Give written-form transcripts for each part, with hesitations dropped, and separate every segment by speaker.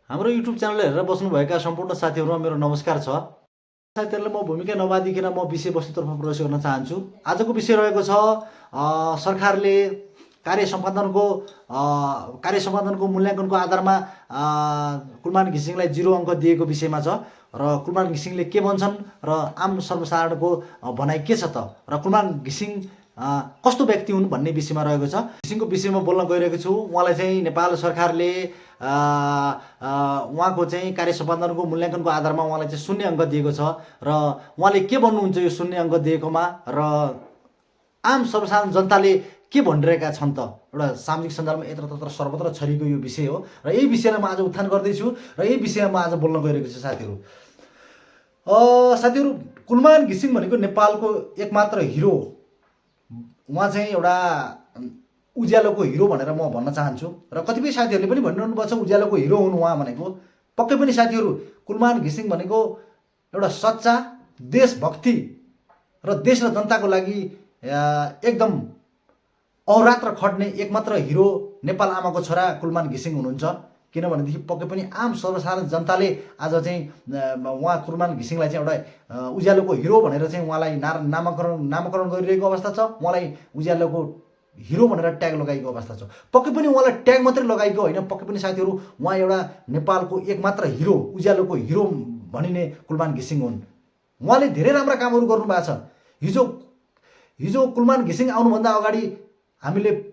Speaker 1: हाम्रो YouTube channel हेरेर बस्नुभएका सम्पूर्ण साथीहरूमा मेरो नमस्कार छ। साथीहरूलाई म भूमिका नबाँधिकन म विषयवस्तुतर्फ प्रवेश गर्न चाहन्छु। आजको विषय रहेको छ सरकारले कार्य सम्पादनको मूल्याङ्कनको आधारमा कुलमान घिसिङलाई 0 अङ्क दिएको विषयमा छ र कुलमान घिसिङले के भन्छन् र आम सर्वसाधारणको भनाइ के छ त र कुलमान घिसिङ कस्तो व्यक्ति हुन् भन्ने विषयमा रहेको छ। घिसिङको विषयमा बोल्न गइरहेको छु। उहाँलाई चाहिँ नेपाल सरकारले उहाँको चाहिँ कार्य सम्पादनको मूल्याङ्कनको आधारमा उहाँलाई चाहिँ 0 अङ्क दिएको छ र उहाँले के भन्नुहुन्छ यो 0 अङ्क दिएकोमा र आम सर्वसाधारण जनताले के भनिरहेका छन् त। एउटा सामाजिक सञ्जालमा यत्रतत्र सर्वत्र छरिएको यो विषय हो र यही विषयलाई म आज उत्थान गर्दैछु र यही विषयमा म आज बोल्न गइरहेको छु। साथीहरू कुलमान घिसिङ भनेको नेपालको एकमात्र हिरो हो। उहाँ चाहिँ एउटा उज्यालोको हिरो भनेर म भन्न चाहन्छु र कतिपय साथीहरूले पनि भनिरहनु भएको छ उज्यालोको हिरो हुनु उहाँ भनेको। पक्कै पनि साथीहरू कुलमान घिसिङ भनेको एउटा सच्चा देशभक्ति र देश र जनताको लागि एकदम अहोरात्र खट्ने एकमात्र हिरो नेपाल आमाको छोरा कुलमान घिसिङ हुनुहुन्छ। किनभनेदेखि पक्कै पनि आम सर्वसाधारण जनताले आज चाहिँ उहाँ कुलमान घिसिङलाई चाहिँ एउटा उज्यालोको हिरो भनेर चाहिँ उहाँलाई नामाकरण गरिरहेको अवस्था छ। उहाँलाई उज्यालोको हिरो भनेर ट्याग लगाइएको अवस्था छ। पक्कै पनि उहाँलाई ट्याग मात्रै लगाइएको होइन, पक्कै पनि साथीहरू उहाँ एउटा नेपालको एकमात्र हिरो उज्यालोको हिरो भनिने कुलमान घिसिङ हुन्। उहाँले धेरै राम्रा कामहरू गर्नुभएको छ। हिजो कुलमान घिसिङ आउनुभन्दा अगाडि हामीले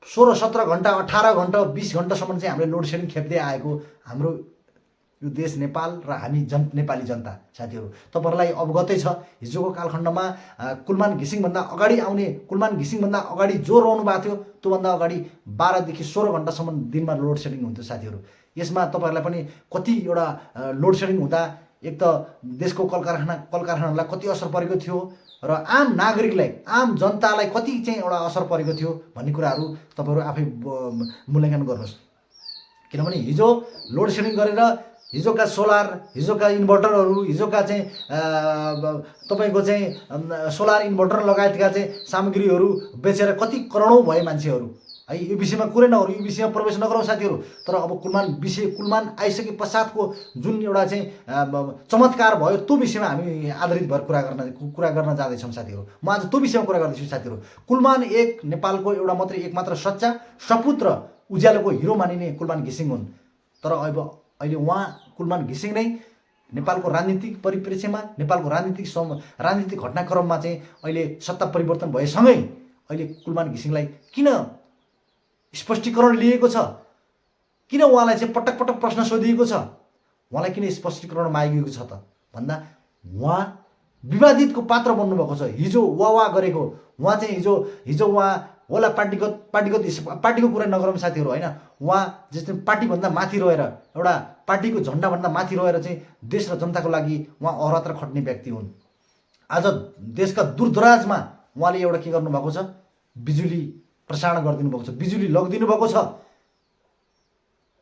Speaker 1: 16-17 घन्टा 18 घन्टा 20 घन्टासम्म चाहिँ हामीले लोड सेडिङ खेप्दै आएको हाम्रो यो देश नेपाल र हामी नेपाली जनता साथीहरू तपाईँहरूलाई अवगतै छ। हिजोको कालखण्डमा कुलमान घिसिङभन्दा अगाडि जो रहनु भएको थियो त्योभन्दा अगाडि 12 देखि 16 घन्टासम्म दिनमा लोड सेडिङ हुन्थ्यो साथीहरू। यसमा तपाईँहरूलाई पनि कति एउटा लोड सेडिङ हुँदा एक त देशको कलकारखानालाई कति असर परेको थियो र आम नागरिकलाई आम जनतालाई कति चाहिँ एउटा असर परेको थियो भन्ने कुराहरू तपाईँहरू आफै मूल्याङ्कन गर्नुहोस्। किनभने हिजो लोड सेडिङ गरेर हिजोका सोलर, हिजोका इन्भर्टरहरू, हिजोका चाहिँ तपाईँको चाहिँ सोलर इन्भर्टर लगायतका चाहिँ सामग्रीहरू बेचेर कति करोडौँ भए मान्छेहरू है। यो विषयमा कुरै नगरौँ, यो विषयमा प्रवेश नगरौँ साथीहरू। तर अब कुलमान आइसके पश्चातको जुन एउटा चाहिँ चमत्कार भयो त्यो विषयमा हामी आधारित भएर कुरा गर्न जाँदैछौँ साथीहरू। म आज त्यो विषयमा कुरा गर्दैछु साथीहरू। कुलमान नेपालको एउटा मात्रै एकमात्र सच्चा सपुत र उज्यालोको हिरो मानिने कुलमान घिसिङ हुन्। तर अहिले उहाँ कुलमान घिसिङ नै नेपालको राजनीतिक परिप्रेक्ष्यमा नेपालको राजनीतिक घटनाक्रममा चाहिँ अहिले सत्ता परिवर्तन भएसँगै अहिले कुलमान घिसिङलाई किन स्पष्टीकरण लिएको छ, किन उहाँलाई चाहिँ पटक पटक प्रश्न सोधिएको छ, उहाँलाई किन स्पष्टीकरण मागिएको छ त भन्दा उहाँ विवादितको पात्र बन्नुभएको छ। हिजो वाह गरेको उहाँ चाहिँ हिजो उहाँ होला पार्टीको कुरा नगरौँ साथीहरू होइन। उहाँ जस्तै पार्टीभन्दा माथि रहेर एउटा पार्टीको झन्डाभन्दा माथि रहेर चाहिँ देश र जनताको लागि उहाँ अहोरात्र खट्ने व्यक्ति हुन्। आज देशका दूरदराजमा उहाँले एउटा के गर्नुभएको छ, बिजुली प्रसारण गरिदिनु भएको छ, बिजुली लगिदिनु भएको छ।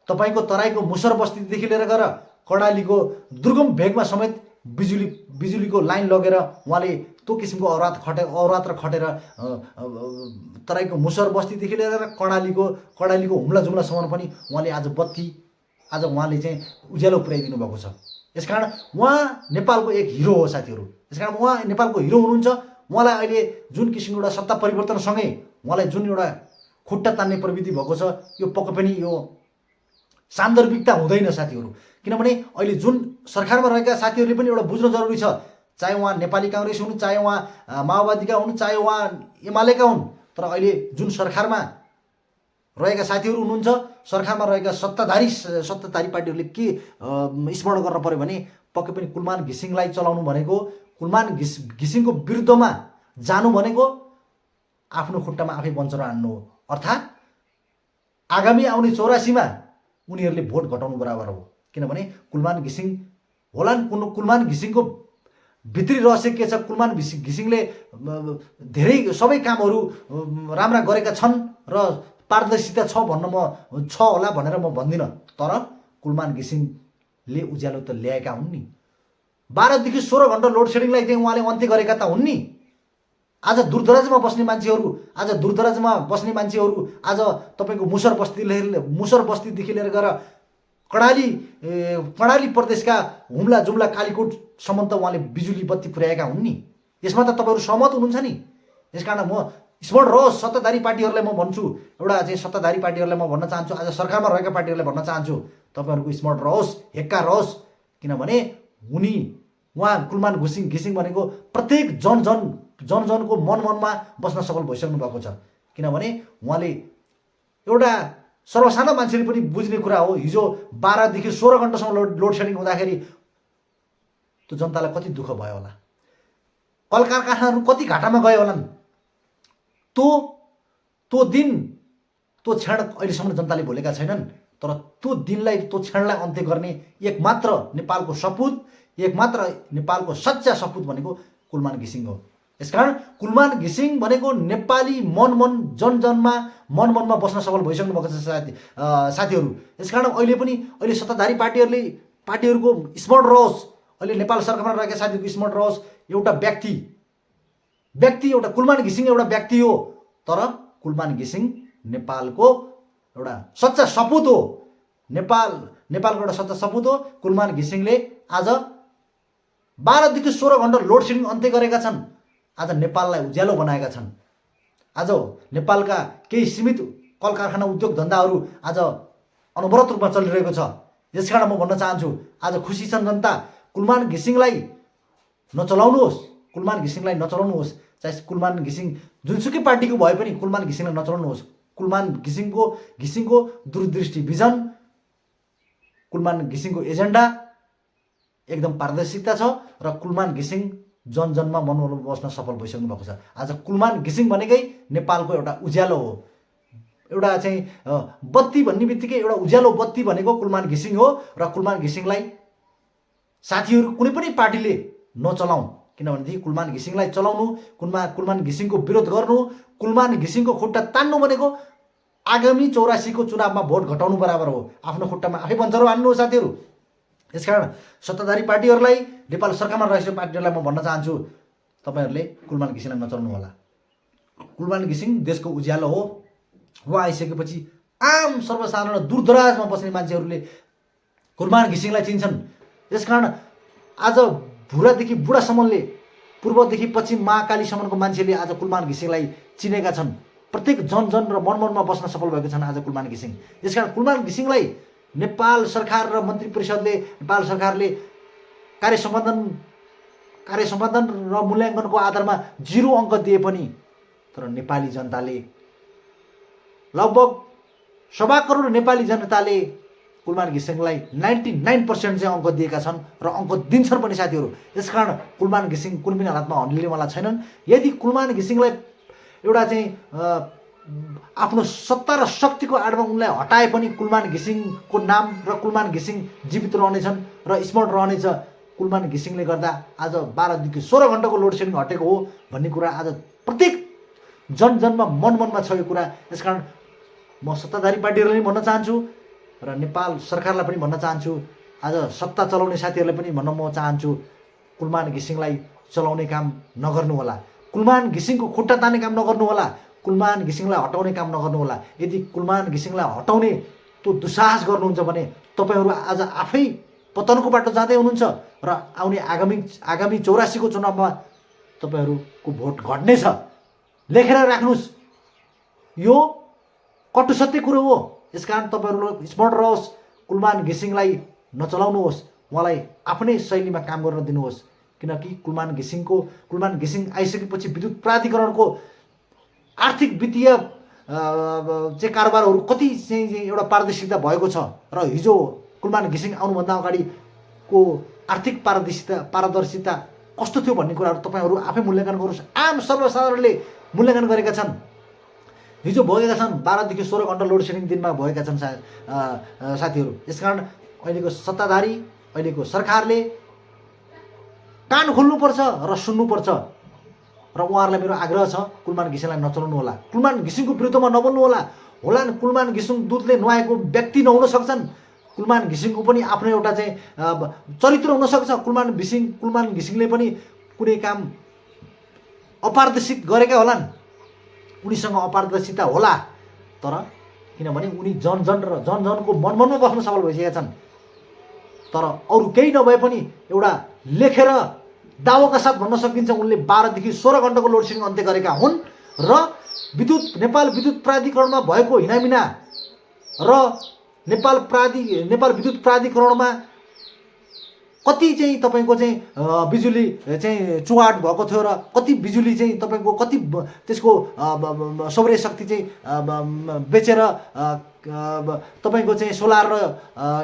Speaker 1: तपाईँको तराईको मुसर बस्तीदेखि लिएर गएर कर्णालीको दुर्गम भेगमा समेत बिजुलीको लाइन लगेर उहाँले त्यो किसिमको अहोरात्र खटेर तराईको मुसर बस्तीदेखि लिएर कर्णालीको हुम्ला जुम्लासम्म पनि उहाँले आज उहाँले चाहिँ उज्यालो पुर्याइदिनु भएको छ। यसकारण उहाँ नेपालको एक हिरो हो साथीहरू। यसकारण उहाँ नेपालको हिरो हुनुहुन्छ। उहाँलाई अहिले जुन किसिमको एउटा सत्ता परिवर्तनसँगै उहाँलाई जुन एउटा खुट्टा तान्ने प्रवृत्ति भएको छ, यो पक्कै पनि यो सान्दर्भिकता हुँदैन साथीहरू। किनभने अहिले जुन सरकारमा रहेका साथीहरूले पनि एउटा बुझ्न जरुरी छ, चाहे उहाँ नेपाली काङ्ग्रेस हुन्, चाहे उहाँ माओवादीका हुन्, चाहे उहाँ एमालेका हुन्, तर अहिले जुन सरकारमा रहेका साथीहरू हुनुहुन्छ, सरकारमा रहेका सत्ताधारी पार्टीहरूले के स्मरण गर्न पर्यो भने पक्कै पनि कुलमान घिसिङलाई चलाउनु भनेको, कुलमान घिसिङको विरुद्धमा जानु भनेको आफ्नो खुट्टामा आफै बञ्चरो हान्नु हो। अर्थात् आगामी आउने 84मा उनीहरूले भोट घटाउनु बराबर हो। किनभने कुलमान घिसिङको भित्री रहस्य के छ, कुलमान घिसिङले धेरै सबै कामहरू राम्रा गरेका छन् र पारदर्शिता छ होला भनेर म भन्दिनँ। तर कुलमान घिसिङले उज्यालो त ल्याएका हुन् नि। 12 देखि 16 घन्टा लोड सेडिङलाई चाहिँ उहाँले अन्त्य गरेका त हुन् नि। आज दूरदराजमा बस्ने मान्छेहरू आज तपाईँको मुसर बस्तीदेखि लिएर गएर कर्णाली प्रदेशका हुम्ला जुम्ला कालीकोटसम्म त उहाँले बिजुली बत्ती पुर्याएका हुन् नि। यसमा त तपाईँहरू सहमत हुनुहुन्छ नि। यसकारण म स्मरण रहोस् सत्ताधारी पार्टीहरूलाई म भन्छु, एउटा चाहिँ सत्ताधारी पार्टीहरूलाई म भन्न चाहन्छु, आज सरकारमा रहेका पार्टीहरूलाई भन्न चाहन्छु, तपाईँहरूको स्मरण रहोस्, हेक्का रहोस्। किनभने उहाँ कुलमान घिसिङ भनेको प्रत्येक जनजनको मनमा बस्न सफल भइसक्नु भएको छ। किनभने उहाँले एउटा सर्वसाधारण मान्छेले पनि बुझ्ने कुरा हो, हिजो 12 देखि 16 घण्टासम्म लोड सेडिङ हुँदाखेरि त्यो जनतालाई कति दुःख भयो होला, कल कारखानाहरू कति घाटामा गयो होलान्। त्यो दिन त्यो क्षण अहिलेसम्म जनताले भुलेका छैनन्। तर त्यो दिनलाई त्यो क्षणलाई अन्त्य गर्ने एकमात्र नेपालको सपुत, एकमात्र नेपालको सच्चा सपुत भनेको कुलमान घिसिङ हो। यसकारण कुलमान घिसिङ भनेको नेपाली मनमा बस्न सफल भइसक्नु भएको छ साथीहरू। यसकारण अहिले सत्ताधारी पार्टीहरूको स्मरण रहोस्, अहिले नेपाल सरकारमा रहेका साथीहरूको स्मरण रहोस्, एउटा व्यक्ति एउटा कुलमान घिसिङ एउटा व्यक्ति हो, तर कुलमान घिसिङ नेपालको एउटा सच्चा सपुत हो। नेपालको एउटा सच्चा सपुत हो। कुलमान घिसिङले आज 12 देखि 16 घण्टा लोड सेडिङ अन्त्य गरेका छन्। आज नेपाललाई उज्यालो बनाएका छन्। आज नेपालका केही सीमित कल कारखाना उद्योग धन्दाहरू आज अनवरत रूपमा चलिरहेको छ। यसकारण म भन्न चाहन्छु, आज खुसी छन् जनता। कुलमान घिसिङलाई नचलाउनुहोस्, चाहे कुलमान घिसिङ जुनसुकै पार्टीको भए पनि कुलमान घिसिङलाई नचलाउनुहोस्। कुलमान घिसिङको दूरदृष्टि भिजन, कुलमान घिसिङको एजेन्डा एकदम पारदर्शिता छ र कुलमान घिसिङ जनजनमा मनमा बस्न सफल भइसक्नु भएको छ। आज कुलमान घिसिङ भनेकै नेपालको एउटा उज्यालो हो। एउटा चाहिँ बत्ती भन्ने बित्तिकै एउटा उज्यालो बत्ती भनेको कुलमान घिसिङ हो। र कुलमान घिसिङलाई साथीहरू कुनै पनि पार्टीले नचलाउँ, किनभनेदेखि कुलमान घिसिङलाई चलाउनु, कुलमान घिसिङको विरोध गर्नु, कुलमान घिसिङको खुट्टा तान्नु भनेको आगामी 84 को चुनावमा भोट घटाउनु बराबर हो। आफ्नो खुट्टामा आफै बन्चरो हान्नु हो साथीहरू। यसकारण सत्ताधारी पार्टीहरूलाई, नेपाल सरकारमा रहेको पार्टीहरूलाई म भन्न चाहन्छु, तपाईँहरूले कुलमान घिसिङलाई नचलाउनु होला। कुलमान घिसिङ देशको उज्यालो हो। उहाँ आइसकेपछि आम सर्वसाधारण दूरदराजमा बस्ने मान्छेहरूले कुलमान घिसिङलाई चिन्छन्। यसकारण आज भुरादेखि बुढासम्मले, पूर्वदेखि पश्चिम महाकालीसम्मको मान्छेले आज कुलमान घिसिङलाई चिनेका छन्। प्रत्येक जन र मनमा बस्न सफल भएको छन् आज कुलमान घिसिङ। यसकारण कुलमान घिसिङलाई नेपाल सरकार र मन्त्री परिषदले, नेपाल सरकारले कार्य सम्पादन र मूल्याङ्कनको आधारमा 0 अङ्क दिए पनि, तर नेपाली जनताले लगभग 1.25 करोड नेपाली जनताले कुलमान घिसिङलाई 99% चाहिँ अङ्क दिएका छन् र अङ्क दिन्छन् पनि साथीहरू। यसकारण कुलमान घिसिङ कुनै पनि हालतमा हल्लिनेवाला छैनन्। यदि कुलमान घिसिङलाई एउटा चाहिँ आफ्नो सत्ता र शक्तिको आडमा उनलाई हटाए पनि कुलमान घिसिङको नाम र कुलमान घिसिङ जीवित रहनेछन् र स्मरण रहनेछ। कुलमान घिसिङले गर्दा आज 12 देखि 16 घण्टाको लोड सेडिङ हटेको हो भन्ने कुरा आज प्रत्येक जनमा मनमा छ यो कुरा। यसकारण म सत्ताधारी पार्टीहरूलाई पनि भन्न चाहन्छु र नेपाल सरकारलाई पनि भन्न चाहन्छु, आज सत्ता चलाउने साथीहरूलाई पनि भन्न म चाहन्छु, कुलमान घिसिङलाई चलाउने काम नगर्नु होला, कुलमान घिसिङको खुट्टा तान्ने काम नगर्नु होला, कुलमान घिसिङलाई हटाउने काम नगर्नु होला। यदि कुलमान घिसिङलाई हटाउने त्यो दुस्साहस गर्नुहुन्छ भने तपाईँहरू आज आफै पतनको बाटो जाँदै हुनुहुन्छ र आउने आगामी 84 को चुनावमा तपाईँहरूको भोट घट्नेछ। लेखेर राख्नुहोस्, यो कटु सत्य कुरो हो। यसकारण तपाईँहरू स्मरण रहोस्, कुलमान घिसिङलाई नचलाउनुहोस्, उहाँलाई आफ्नै शैलीमा काम गर्न दिनुहोस्। किनकि कुलमान घिसिङ आइसकेपछि विद्युत प्राधिकरणको आर्थिक वित्तीय चाहिँ कारोबारहरू कति चाहिँ एउटा पारदर्शिता भएको छ र हिजो कुलमान घिसिङ आउनुभन्दा अगाडिको आर्थिक पारदर्शिता कस्तो थियो भन्ने कुराहरू तपाईँहरू आफै मूल्याङ्कन गर्नुहोस्। आम सर्वसाधारणले मूल्याङ्कन गरेका छन्। हिजो भएका छन् 12 देखि 16 घण्टा लोड सेडिङ दिनमा भएका छन् साथीहरू। यसकारण अहिलेको सत्ताधारी, अहिलेको सरकारले कान खोल्नुपर्छ र सुन्नुपर्छ। र उहाँहरूलाई मेरो आग्रह छ, कुलमान घिसिङलाई नचलाउनु होला, कुलमान घिसिङको विरुद्धमा नबोल्नु होला। कुलमान घिसिङ दुधले नुहाएको व्यक्ति नहुन सक्छन्। कुलमान घिसिङको पनि आफ्नो एउटा चाहिँ चरित्र हुनसक्छ। कुलमान घिसिङले पनि कुनै काम अपारदर्शित गरेका होलान्, उनीसँग अपारदर्शिता होला, तर किनभने उनी जनजनको मनमनमा बस्न सफल भइसकेका छन्। तर अरू केही नभए पनि एउटा लेखेर दावाका साथ भन्न सकिन्छ उनले 12 देखि 16 घण्टाको लोड सेडिङ अन्त्य गरेका हुन् र नेपाल विद्युत प्राधिकरणमा भएको हिनामिना र नेपाल विद्युत प्राधिकरणमा कति चाहिँ तपाईँको चाहिँ बिजुली चाहिँ चुहाट भएको थियो र कति बिजुली चाहिँ तपाईँको कति त्यसको सौर्य शक्ति चाहिँ बेचेर तपाईँको चाहिँ सोलर र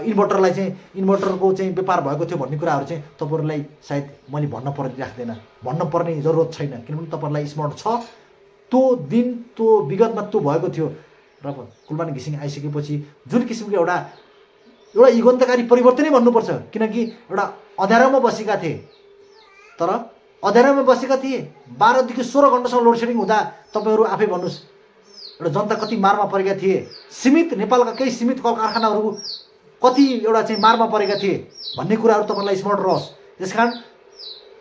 Speaker 1: इन्भर्टरलाई चाहिँ इन्भर्टरको चाहिँ व्यापार भएको थियो भन्ने कुराहरू चाहिँ तपाईँहरूलाई सायद मैले भन्न परिराख्दैन, भन्न पर्ने जरुरत छैन, किनभने तपाईँहरूलाई स्मरण छ त्यो दिन त्यो विगतमा त्यो भएको थियो। र कुलमान घिसिङ आइसकेपछि जुन किसिमको एउटा युगान्तकारी परिवर्तनै भन्नुपर्छ, किनकि एउटा अँध्यारोमा बसेका थिए, तर अँध्यारोमा बसेका थिए 12 देखि 16 घण्टासम्म लोड सेडिङ हुँदा तपाईँहरू आफै भन्नुहोस् एउटा जनता कति मारमा परेका थिए। सीमित नेपालका केही सीमित कल कारखानाहरू कति एउटा चाहिँ मारमा परेका थिए भन्ने कुराहरू तपाईँलाई स्मरण रहोस्। त्यसकारण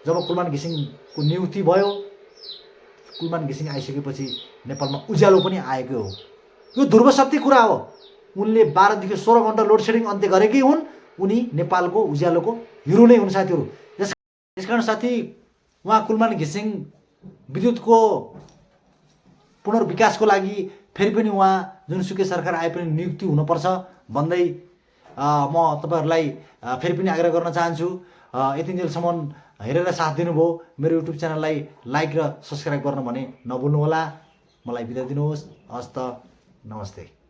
Speaker 1: जब कुलमान घिसिङको नियुक्ति भयो, कुलमान घिसिङ आइसकेपछि नेपालमा उज्यालो पनि आएको हो। यो ध्रुव सत्य कुरा हो। उनले 12 देखि 16 घण्टा लोड सेडिङ अन्त्य गरेकै हुन्। उनी नेपालको उज्यालोको हिरो नै हुन् साथीहरू। यसकारण साथी उहाँ कुलमान घिसिङ विद्युतको पुनर्विकासको लागि फेरि पनि उहाँ जुनसुकै सरकार आए पनि नियुक्ति हुनुपर्छ भन्दै म तपाईँहरूलाई फेरि पनि आग्रह गर्न चाहन्छु। यतिन्जेलसम्म हेरेर साथ दिनुभयो। मेरो युट्युब च्यानललाई लाइक र सब्सक्राइब गर्न भने नभुल्नुहोला। मलाई बिदा दिनुहोस्। हस्त नमस्ते।